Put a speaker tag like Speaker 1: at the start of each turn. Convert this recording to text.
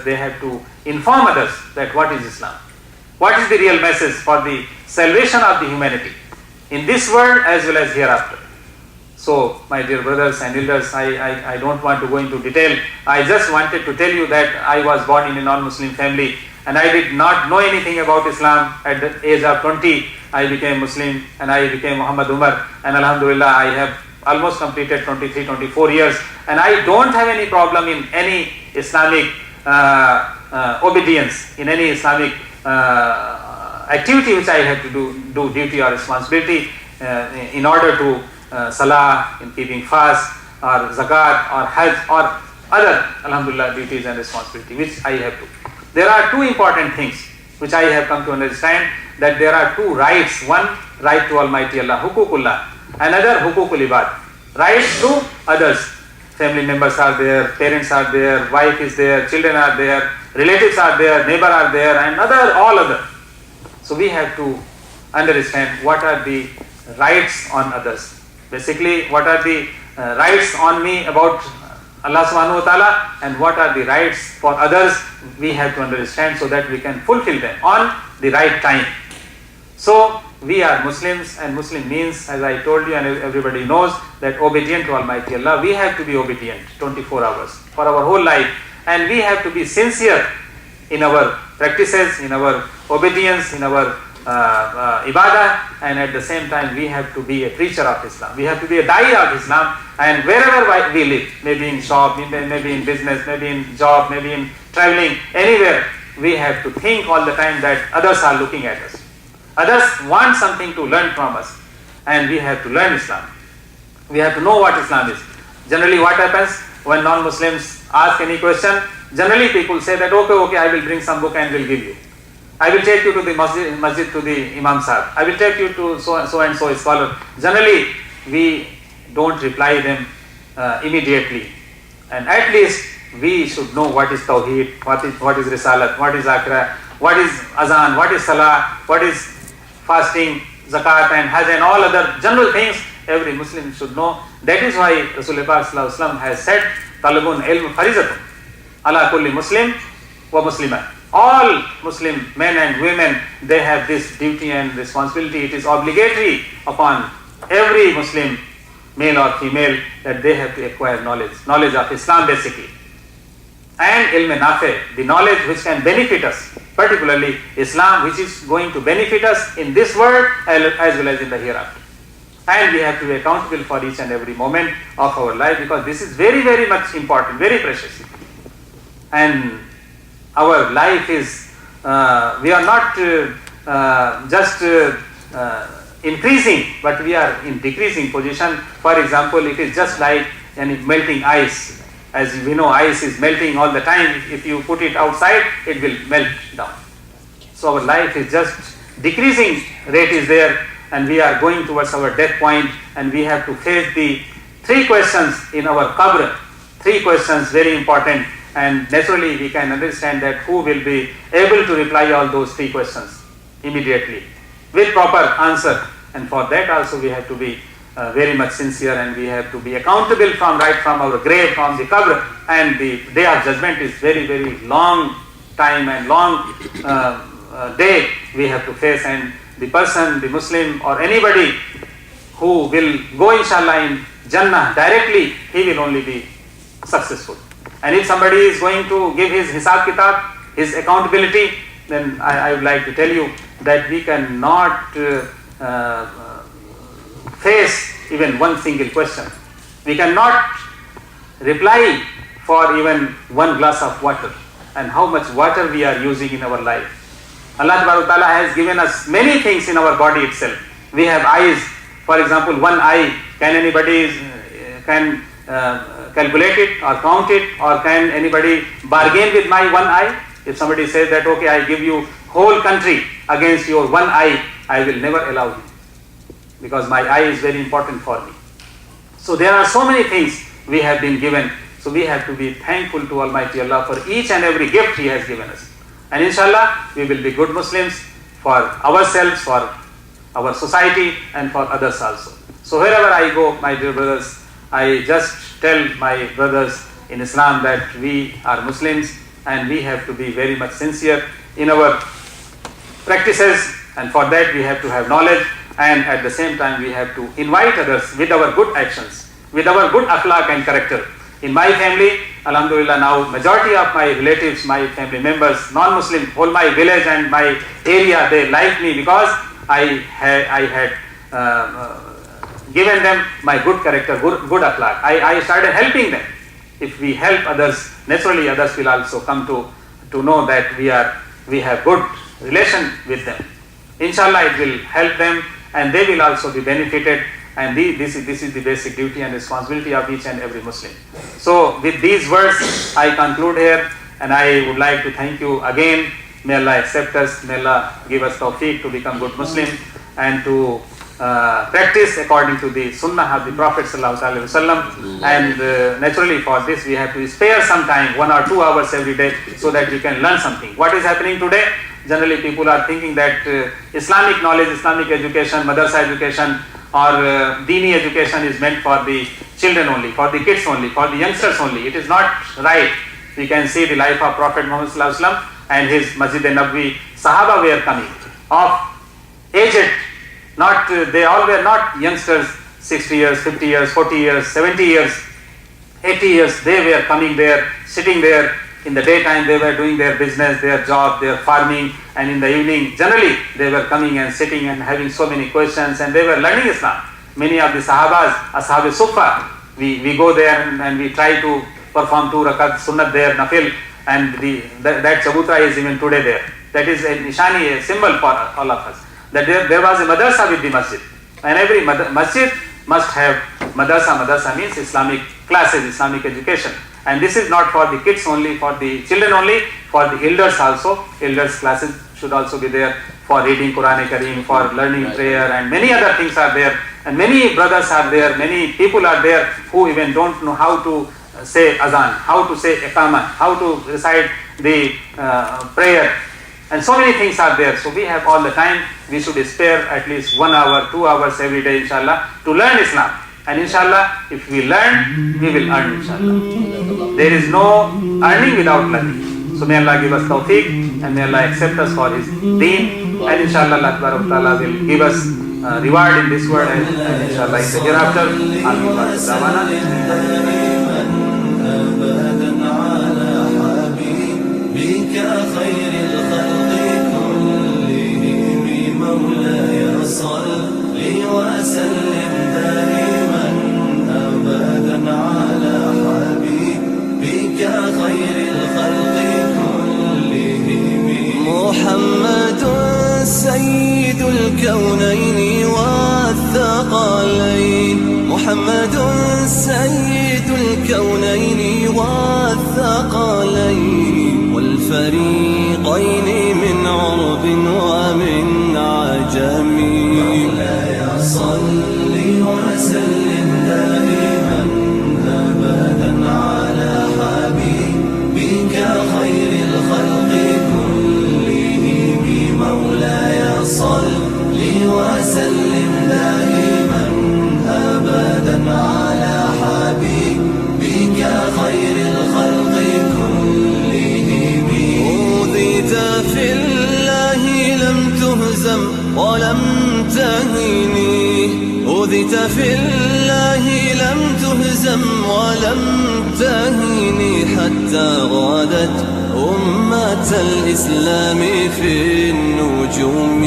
Speaker 1: they have to inform others that what is Islam, what is the real message for the salvation of the humanity in this world as well as hereafter. So, my dear brothers and elders, I don't want to go into detail. I just wanted to tell you that I was born in a non-Muslim family and I did not know anything about Islam. At the age of 20, I became Muslim and I became Muhammad Umar, and Alhamdulillah, I have almost completed 23, 24 years, and I don't have any problem in any Islamic obedience, in any Islamic activity which I have to do duty or responsibility in order to salah, in keeping fast, or zakat, or hajj, or other, alhamdulillah, duties and responsibility which I have to. There are two important things which I have come to understand, that there are two rights. One, right to Almighty Allah, hukukullah. Another, hukukul ibad, rights to others. Family members are there, parents are there, wife is there, children are there, relatives are there, neighbor are there, and all other. So we have to understand what are the rights on others. Basically, what are the rights on me about Allah subhanahu wa ta'ala, and what are the rights for others, we have to understand so that we can fulfill them on the right time. So, we are Muslims, and Muslim means, as I told you and everybody knows, that obedient to Almighty Allah. We have to be obedient 24 hours for our whole life, and we have to be sincere in our practices, in our obedience, in our ibadah, and at the same time we have to be a preacher of Islam. We have to be a da'i of Islam, and wherever we live, maybe in shop, maybe in business, maybe in job, maybe in traveling, anywhere, we have to think all the time that others are looking at us. Others want something to learn from us, and we have to learn Islam. We have to know what Islam is. Generally, what happens when non-Muslims ask any question? Generally, people say that, okay, I will bring some book and will give you. I will take you to the masjid to the Imam Sahib. I will take you to so and so scholar. Generally, we don't reply them immediately. And at least we should know what is Tawheed, what is Risalat, what is Akhira, what is Azan, what is Salah, what is fasting, Zakat and Hajj and all other general things every Muslim should know. That is why Rasulullah Sallallahu Alaihi Wasallam has said, Talabun ilm farizatun ala kulli Muslim wa Muslimah. All Muslim men and women, they have this duty and responsibility. It is obligatory upon every Muslim, male or female, that they have to acquire knowledge of Islam basically. And ilm nafi, the knowledge which can benefit us, particularly Islam, which is going to benefit us in this world as well as in the hereafter. And we have to be accountable for each and every moment of our life, because this is very, very much important, very precious. And our life is, we are not just increasing, but we are in decreasing position. For example, it is just like melting ice. As we know, ice is melting all the time. If you put it outside, it will melt down. So our life is just decreasing rate is there, and we are going towards our death point, and we have to face the three questions in our qabr. Three questions, very important. And naturally we can understand that who will be able to reply all those three questions immediately with proper answer. And for that also we have to be very much sincere, and we have to be accountable from our grave, from the qabr. And the day of judgment is very, very long time and long day we have to face. And the person, the Muslim or anybody who will go inshallah in Jannah directly, he will only be successful. And if somebody is going to give his hisab kitab, his accountability, then I would like to tell you that we cannot face even one single question. We cannot reply for even one glass of water, and how much water we are using in our life. Allah Ta'ala has given us many things in our body itself. We have eyes. For example, one eye, can anybody calculate it or count it, or can anybody bargain with my one eye? If somebody says that, okay, I give you whole country against your one eye, I will never allow you, because my eye is very important for me. So there are so many things we have been given. So we have to be thankful to Almighty Allah for each and every gift He has given us. And inshallah, we will be good Muslims for ourselves, for our society, and for others also. So wherever I go, my dear brothers, I just tell my brothers in Islam that we are Muslims, and we have to be very much sincere in our practices, and for that we have to have knowledge, and at the same time we have to invite others with our good actions, with our good akhlaq and character. In my family, alhamdulillah, now majority of my relatives, my family members, non-Muslim, whole my village and my area, they like me because I had given them my good character, good akhlaq. I started helping them. If we help others, naturally others will also come to know that we have good relation with them. Inshallah, it will help them and they will also be benefited, and this is the basic duty and responsibility of each and every Muslim. So with these words I conclude here, and I would like to thank you again. May Allah accept us, may Allah give us tawfiq to become good Muslim and to practice according to the sunnah of the Prophet ﷺ. And naturally for this we have to spare some time, 1 or 2 hours every day, so that we can learn something. What is happening today? Generally people are thinking that Islamic knowledge, Islamic education, madrasa education or Deeni education is meant for the children only, for the kids only, for the youngsters only. It is not right. We can see the life of Prophet Muhammad ﷺ and his Masjid al-Nabawi. Sahaba were coming of aged, they all were not youngsters, 60 years, 50 years, 40 years, 70 years, 80 years. They were coming there, sitting there. In the daytime they were doing their business, their job, their farming, and in the evening generally they were coming and sitting and having so many questions, and they were learning Islam. Many of the Sahabas, Ashab Sufa, we go there and we try to perform 2 rakat sunnat there, nafil, and that chabutra is even today there. That is a nishani, a symbol for all of us, that there was a madrasa with the masjid, and every masjid must have madrasa. Madrasa means Islamic classes, Islamic education. And this is not for the kids only, for the children only, for the elders also. Elders classes should also be there for reading Quran Kareem, for learning prayer, and many other things are there. And many brothers are there, many people are there who even don't know how to say azan, how to say iqamah, how to recite the prayer. And so many things are there. So we have all the time. We should spare at least 1 hour, 2 hours every day, inshallah, to learn Islam. And inshallah, if we learn, we will earn, inshallah. There is no earning without learning. So may Allah give us tawfiq, and may Allah accept us for His Deen. And inshallah, Allah Ta'ala will give us reward in this world and inshallah in the hereafter.
Speaker 2: محمد سيد الكونين والثقلين، محمد سيد الكونين والثقلين والفريقين من عرب ومن عجم. مولاي صل وسلم دائما أبدا على حبيبك خير الخلق كلهم. مولاي صل وسلم دائما أبدا على حبيبك خير الخلق كلهم. أوذيت في الله لم تهزم ولم تهني، أوذيت في الله لم تهزم ولم تهني، حتى غادت أمة الإسلام في النجوم.